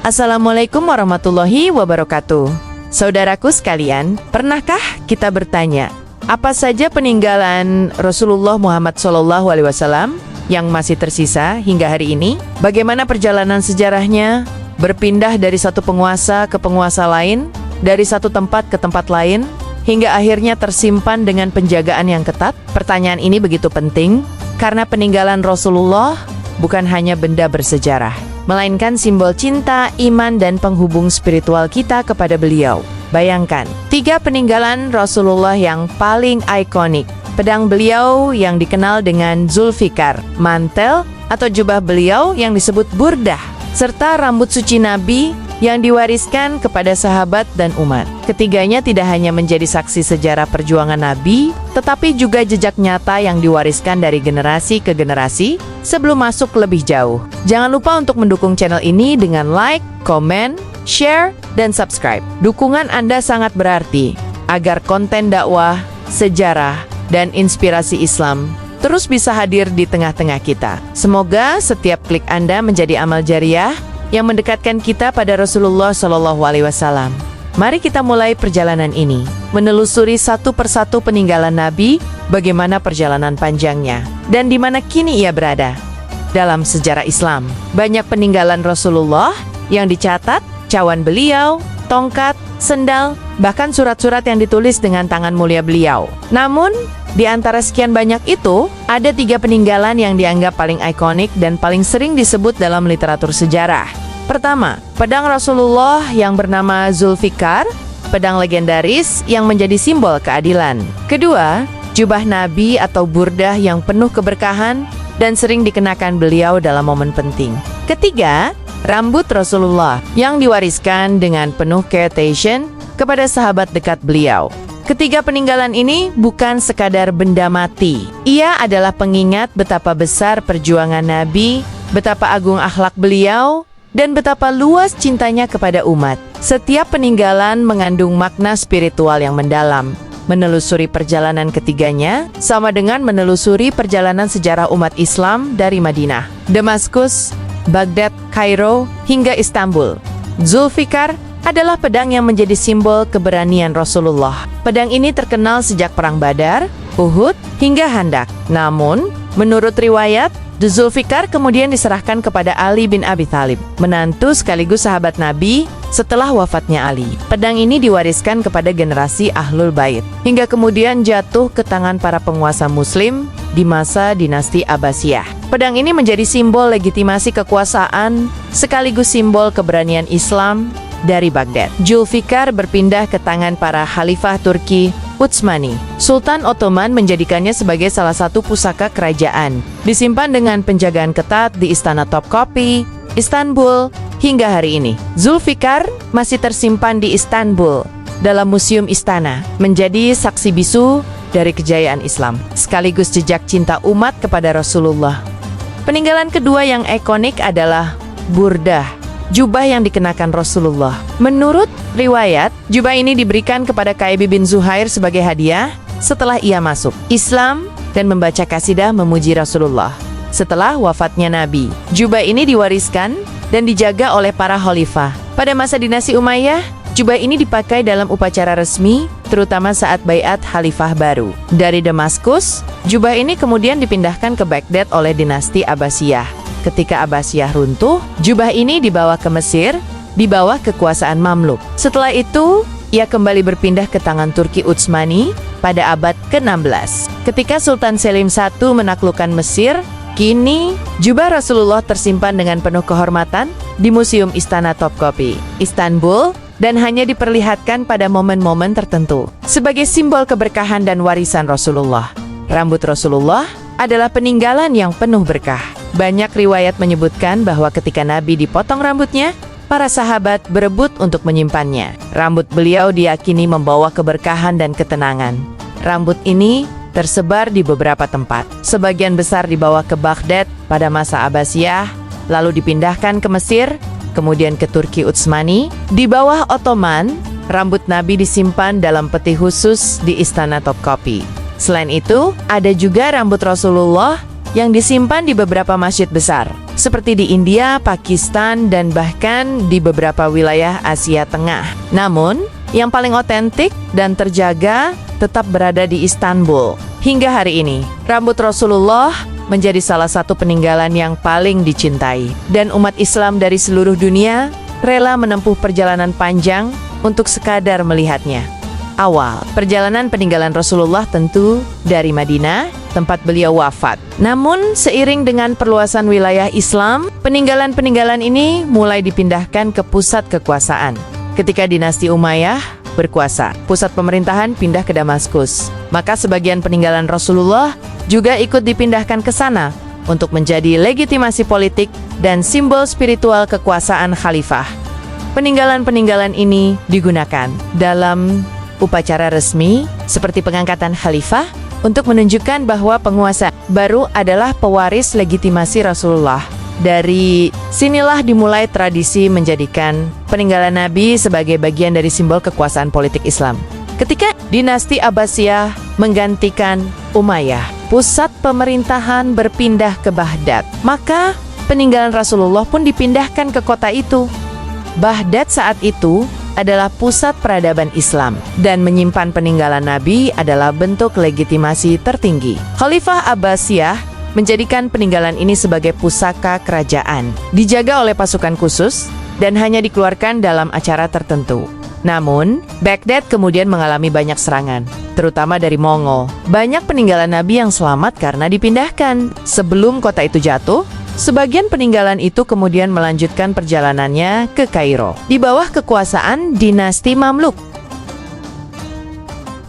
Assalamualaikum warahmatullahi wabarakatuh. Saudaraku sekalian, pernahkah kita bertanya, apa saja peninggalan Rasulullah Muhammad SAW yang masih tersisa hingga hari ini? Bagaimana perjalanan sejarahnya? Berpindah dari satu penguasa ke penguasa lain, dari satu tempat ke tempat lain, hingga akhirnya tersimpan dengan penjagaan yang ketat? Pertanyaan ini begitu penting, karena peninggalan Rasulullah bukan hanya benda bersejarah, melainkan simbol cinta, iman, dan penghubung spiritual kita kepada beliau. Bayangkan, 3 peninggalan Rasulullah yang paling ikonik. Pedang beliau yang dikenal dengan Zulfikar, mantel atau jubah beliau yang disebut burdah, serta rambut suci Nabi yang diwariskan kepada sahabat dan umat. Ketiganya tidak hanya menjadi saksi sejarah perjuangan Nabi, tetapi juga jejak nyata yang diwariskan dari generasi ke generasi. Sebelum masuk lebih jauh, jangan lupa untuk mendukung channel ini dengan like, komen, share, dan subscribe. Dukungan Anda sangat berarti agar konten dakwah, sejarah, dan inspirasi Islam terus bisa hadir di tengah-tengah kita. Semoga setiap klik Anda menjadi amal jariah yang mendekatkan kita pada Rasulullah SAW. Mari kita mulai perjalanan ini, menelusuri satu persatu peninggalan Nabi, bagaimana perjalanan panjangnya, dan di mana kini ia berada. Dalam sejarah Islam, banyak peninggalan Rasulullah yang dicatat, cawan beliau, tongkat, sendal, bahkan surat-surat yang ditulis dengan tangan mulia beliau. Namun, di antara sekian banyak itu, ada 3 peninggalan yang dianggap paling ikonik dan paling sering disebut dalam literatur sejarah. Pertama, pedang Rasulullah yang bernama Zulfikar, pedang legendaris yang menjadi simbol keadilan. Kedua, jubah Nabi atau burdah yang penuh keberkahan dan sering dikenakan beliau dalam momen penting. Ketiga, rambut Rasulullah yang diwariskan dengan penuh ketension kepada sahabat dekat beliau. Ketiga peninggalan ini bukan sekadar benda mati. Ia adalah pengingat betapa besar perjuangan Nabi, betapa agung akhlak beliau, dan betapa luas cintanya kepada umat. Setiap peninggalan mengandung makna spiritual yang mendalam. Menelusuri perjalanan ketiganya sama dengan menelusuri perjalanan sejarah umat Islam dari Madinah, Damaskus, Baghdad, Kairo, hingga Istanbul. Zulfikar adalah pedang yang menjadi simbol keberanian Rasulullah. Pedang ini terkenal sejak Perang Badar, Uhud, hingga Handak. Namun, menurut riwayat, Zulfikar kemudian diserahkan kepada Ali bin Abi Thalib, menantu sekaligus sahabat Nabi setelah wafatnya Ali. Pedang ini diwariskan kepada generasi Ahlul Bait, hingga kemudian jatuh ke tangan para penguasa Muslim di masa dinasti Abbasiyah. Pedang ini menjadi simbol legitimasi kekuasaan, sekaligus simbol keberanian Islam dari Baghdad. Zulfikar berpindah ke tangan para khalifah Turki Utsmani. Sultan Ottoman menjadikannya sebagai salah satu pusaka kerajaan, disimpan dengan penjagaan ketat di Istana Topkapi, Istanbul, hingga hari ini. Zulfikar masih tersimpan di Istanbul dalam Museum Istana, menjadi saksi bisu dari kejayaan Islam, sekaligus jejak cinta umat kepada Rasulullah. Peninggalan kedua yang ikonik adalah burdah, jubah yang dikenakan Rasulullah. Menurut riwayat, jubah ini diberikan kepada Ka'ab bin Zuhair sebagai hadiah setelah ia masuk Islam dan membaca kasidah memuji Rasulullah. Setelah wafatnya Nabi, jubah ini diwariskan dan dijaga oleh para khalifah. Pada masa dinasti Umayyah, jubah ini dipakai dalam upacara resmi, terutama saat baiat khalifah baru. Dari Damaskus, jubah ini kemudian dipindahkan ke Baghdad oleh dinasti Abbasiyah. Ketika Abbasiyah runtuh, jubah ini dibawa ke Mesir, di bawah kekuasaan Mamluk. Setelah itu, ia kembali berpindah ke tangan Turki Utsmani pada abad ke-16. Ketika Sultan Selim I menaklukkan Mesir, kini jubah Rasulullah tersimpan dengan penuh kehormatan di Museum Istana Topkapi, Istanbul, dan hanya diperlihatkan pada momen-momen tertentu sebagai simbol keberkahan dan warisan Rasulullah. Rambut Rasulullah adalah peninggalan yang penuh berkah. Banyak riwayat menyebutkan bahwa ketika Nabi dipotong rambutnya, para sahabat berebut untuk menyimpannya. Rambut beliau diyakini membawa keberkahan dan ketenangan. Rambut ini tersebar di beberapa tempat. Sebagian besar dibawa ke Baghdad pada masa Abbasiyah, lalu dipindahkan ke Mesir, kemudian ke Turki Utsmani. Di bawah Ottoman, rambut Nabi disimpan dalam peti khusus di Istana Topkapi. Selain itu, ada juga rambut Rasulullah yang disimpan di beberapa masjid besar, seperti di India, Pakistan, dan bahkan di beberapa wilayah Asia Tengah. Namun, yang paling otentik dan terjaga tetap berada di Istanbul. Hingga hari ini, rambut Rasulullah menjadi salah satu peninggalan yang paling dicintai. Dan umat Islam dari seluruh dunia rela menempuh perjalanan panjang untuk sekadar melihatnya. Awal perjalanan peninggalan Rasulullah tentu dari Madinah, tempat beliau wafat. Namun, seiring dengan perluasan wilayah Islam, peninggalan-peninggalan ini mulai dipindahkan ke pusat kekuasaan. Ketika dinasti Umayyah berkuasa, pusat pemerintahan pindah ke Damaskus. Maka sebagian peninggalan Rasulullah juga ikut dipindahkan ke sana untuk menjadi legitimasi politik dan simbol spiritual kekuasaan khalifah. Peninggalan-peninggalan ini digunakan dalam upacara resmi seperti pengangkatan khalifah untuk menunjukkan bahwa penguasa baru adalah pewaris legitimasi Rasulullah. Dari sinilah dimulai tradisi menjadikan peninggalan Nabi sebagai bagian dari simbol kekuasaan politik Islam. Ketika dinasti Abbasiyah menggantikan Umayyah, pusat pemerintahan berpindah ke Baghdad, maka peninggalan Rasulullah pun dipindahkan ke kota itu. Baghdad saat itu adalah pusat peradaban Islam, dan menyimpan peninggalan Nabi adalah bentuk legitimasi tertinggi. Khalifah Abbasiyah menjadikan peninggalan ini sebagai pusaka kerajaan, dijaga oleh pasukan khusus, dan hanya dikeluarkan dalam acara tertentu. Namun, Baghdad kemudian mengalami banyak serangan, terutama dari Mongol. Banyak peninggalan Nabi yang selamat karena dipindahkan. Sebelum kota itu jatuh, sebagian peninggalan itu kemudian melanjutkan perjalanannya ke Kairo, di bawah kekuasaan dinasti Mamluk.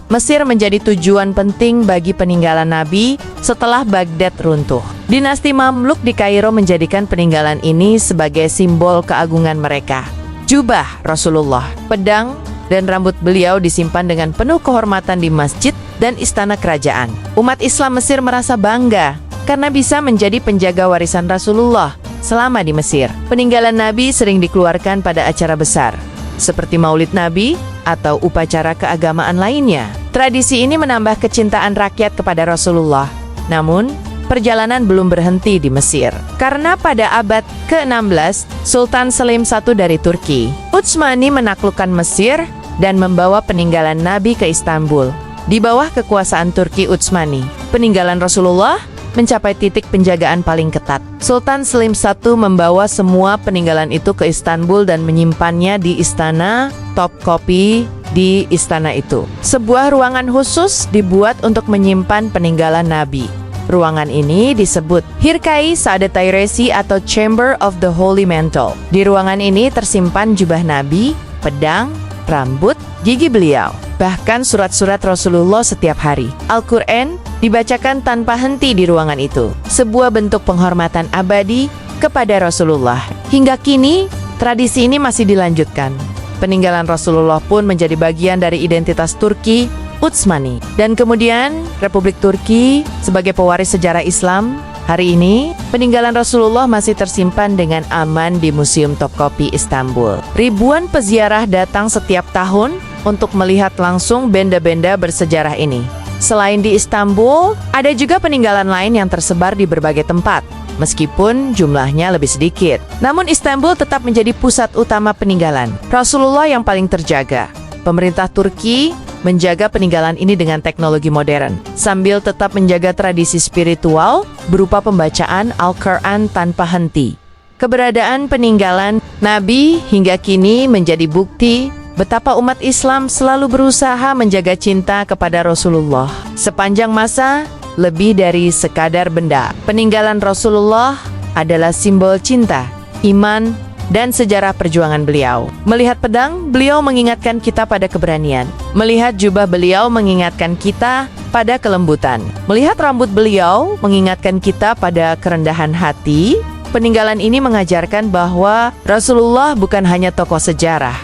Mesir menjadi tujuan penting bagi peninggalan Nabi setelah Baghdad runtuh. Dinasti Mamluk di Kairo menjadikan peninggalan ini sebagai simbol keagungan mereka. Jubah Rasulullah, pedang, dan rambut beliau disimpan dengan penuh kehormatan di masjid dan istana kerajaan. Umat Islam Mesir merasa bangga karena bisa menjadi penjaga warisan Rasulullah selama di Mesir. Peninggalan Nabi sering dikeluarkan pada acara besar, seperti Maulid Nabi atau upacara keagamaan lainnya. Tradisi ini menambah kecintaan rakyat kepada Rasulullah. Namun, perjalanan belum berhenti di Mesir. Karena pada abad ke-16, Sultan Selim I dari Turki, Utsmani menaklukkan Mesir dan membawa peninggalan Nabi ke Istanbul. Di bawah kekuasaan Turki Utsmani, peninggalan Rasulullah mencapai titik penjagaan paling ketat. Sultan Selim I membawa semua peninggalan itu ke Istanbul dan menyimpannya di istana Topkapi di istana itu. Sebuah ruangan khusus dibuat untuk menyimpan peninggalan Nabi. Ruangan ini disebut Hirkai Sa'adatay Resi atau Chamber of the Holy Mantle. Di ruangan ini tersimpan jubah Nabi, pedang, rambut, gigi beliau, bahkan surat-surat Rasulullah setiap hari. Al-Quran dibacakan tanpa henti di ruangan itu, sebuah bentuk penghormatan abadi kepada Rasulullah. Hingga kini, tradisi ini masih dilanjutkan. Peninggalan Rasulullah pun menjadi bagian dari identitas Turki Utsmani. Dan kemudian, Republik Turki sebagai pewaris sejarah Islam. Hari ini, peninggalan Rasulullah masih tersimpan dengan aman di Museum Topkapi Istanbul. Ribuan peziarah datang setiap tahun untuk melihat langsung benda-benda bersejarah ini. Selain di Istanbul, ada juga peninggalan lain yang tersebar di berbagai tempat, meskipun jumlahnya lebih sedikit. Namun Istanbul tetap menjadi pusat utama peninggalan Rasulullah yang paling terjaga. Pemerintah Turki menjaga peninggalan ini dengan teknologi modern, sambil tetap menjaga tradisi spiritual berupa pembacaan Al-Quran tanpa henti. Keberadaan peninggalan Nabi hingga kini menjadi bukti betapa umat Islam selalu berusaha menjaga cinta kepada Rasulullah. Sepanjang masa, lebih dari sekadar benda, peninggalan Rasulullah adalah simbol cinta, iman, dan sejarah perjuangan beliau. Melihat pedang, beliau mengingatkan kita pada keberanian. Melihat jubah beliau mengingatkan kita pada kelembutan. Melihat rambut beliau mengingatkan kita pada kerendahan hati. Peninggalan ini mengajarkan bahwa Rasulullah bukan hanya tokoh sejarah,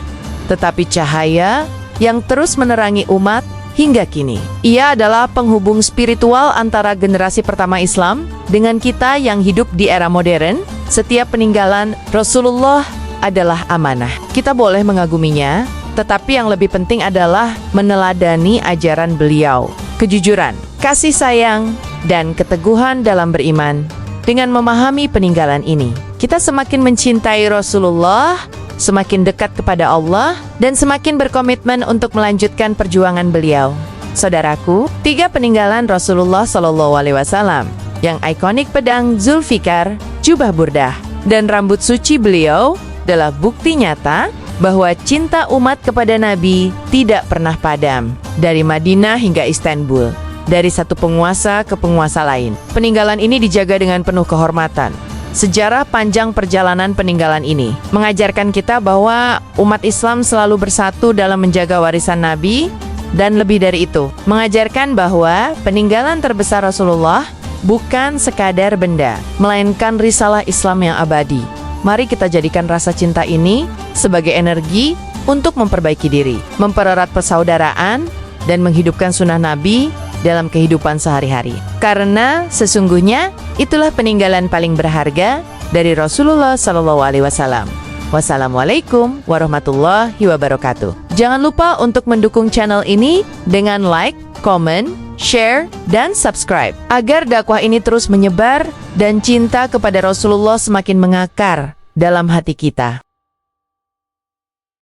tetapi cahaya yang terus menerangi umat hingga kini. Ia adalah penghubung spiritual antara generasi pertama Islam dengan kita yang hidup di era modern. Setiap peninggalan Rasulullah adalah amanah. Kita boleh mengaguminya, tetapi yang lebih penting adalah meneladani ajaran beliau. Kejujuran, kasih sayang, dan keteguhan dalam beriman. Dengan memahami peninggalan ini, kita semakin mencintai Rasulullah, semakin dekat kepada Allah, dan semakin berkomitmen untuk melanjutkan perjuangan beliau. Saudaraku, 3 peninggalan Rasulullah SAW, yang ikonik pedang Zulfikar, jubah burdah, dan rambut suci beliau adalah bukti nyata bahwa cinta umat kepada Nabi tidak pernah padam. Dari Madinah hingga Istanbul, dari satu penguasa ke penguasa lain, peninggalan ini dijaga dengan penuh kehormatan. Sejarah panjang perjalanan peninggalan ini mengajarkan kita bahwa umat Islam selalu bersatu dalam menjaga warisan Nabi, dan lebih dari itu, mengajarkan bahwa peninggalan terbesar Rasulullah bukan sekadar benda, melainkan risalah Islam yang abadi. Mari kita jadikan rasa cinta ini sebagai energi untuk memperbaiki diri, mempererat persaudaraan, dan menghidupkan sunnah Nabi dalam kehidupan sehari-hari. Karena sesungguhnya itulah peninggalan paling berharga dari Rasulullah SAW. Wassalamualaikum warahmatullahi wabarakatuh. Jangan lupa untuk mendukung channel ini dengan like, comment, share, dan subscribe agar dakwah ini terus menyebar dan cinta kepada Rasulullah semakin mengakar dalam hati kita.